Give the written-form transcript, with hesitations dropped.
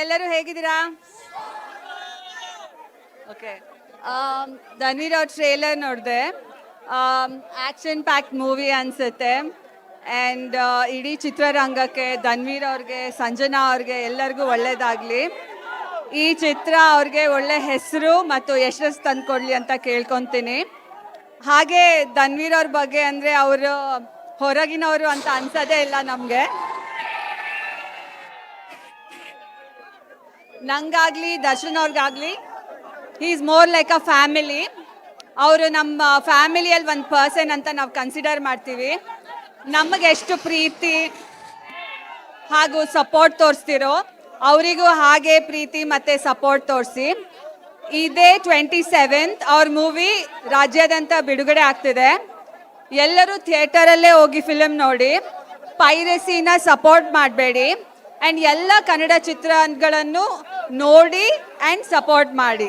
ಎಲ್ಲರೂ ಹೇಗಿದ್ದೀರಾ? ಓಕೆ, ಧನ್ವೀರ್ ಅವ್ರ ಟ್ರೇಲರ್ ನೋಡಿದೆ. ಆ್ಯಕ್ಷನ್ ಪ್ಯಾಕ್ಡ್ ಮೂವಿ ಅನಿಸುತ್ತೆ. ಆ್ಯಂಡ್ ಇಡೀ ಚಿತ್ರರಂಗಕ್ಕೆ, ಧನ್ವೀರ್ ಅವ್ರಿಗೆ, ಸಂಜನಾ ಅವ್ರಿಗೆ ಎಲ್ಲರಿಗೂ ಒಳ್ಳೇದಾಗಲಿ. ಈ ಚಿತ್ರ ಅವ್ರಿಗೆ ಒಳ್ಳೆ ಹೆಸರು ಮತ್ತು ಯಶಸ್ಸು ತಂದುಕೊಡ್ಲಿ ಅಂತ ಕೇಳ್ಕೊತೀನಿ. ಹಾಗೆ ಧನ್ವೀರ್ ಅವ್ರ ಬಗ್ಗೆ ಅಂದರೆ ಅವರು ಹೊರಗಿನವರು ಅಂತ ಅನ್ಸೋದೇ ಇಲ್ಲ ನಮಗೆ. ನಂಗಾಗಲಿ ದರ್ಶನ್ ಅವ್ರಿಗಾಗಲಿ is more like a family. ಅವರು ನಮ್ಮ ಫ್ಯಾಮಿಲಿಯಲ್ಲಿ ಒಂದು ಪರ್ಸನ್ ಅಂತ ನಾವು ಕನ್ಸಿಡರ್ ಮಾಡ್ತೀವಿ. ನಮಗೆ ಎಷ್ಟು ಪ್ರೀತಿ ಹಾಗೂ ಸಪೋರ್ಟ್ ತೋರಿಸ್ತಿರೋ ಅವರಿಗೂ ಹಾಗೆ ಪ್ರೀತಿ ಮತ್ತು ಸಪೋರ್ಟ್ ತೋರಿಸಿ. ಇದೇ 27th ಅವ್ರ ಮೂವಿ ರಾಜ್ಯಾದ್ಯಂತ ಬಿಡುಗಡೆ ಆಗ್ತಿದೆ. ಎಲ್ಲರೂ ಥಿಯೇಟರಲ್ಲೇ ಹೋಗಿ ಫಿಲಮ್ ನೋಡಿ, ಪೈರಸಿನ ಸಪೋರ್ಟ್ ಮಾಡಬೇಡಿ. ಆ್ಯಂಡ್ ಎಲ್ಲ ಕನ್ನಡ ಚಿತ್ರಗಳನ್ನು ನೋಡಿ ಆ್ಯಂಡ್ ಸಪೋರ್ಟ್ ಮಾಡಿ.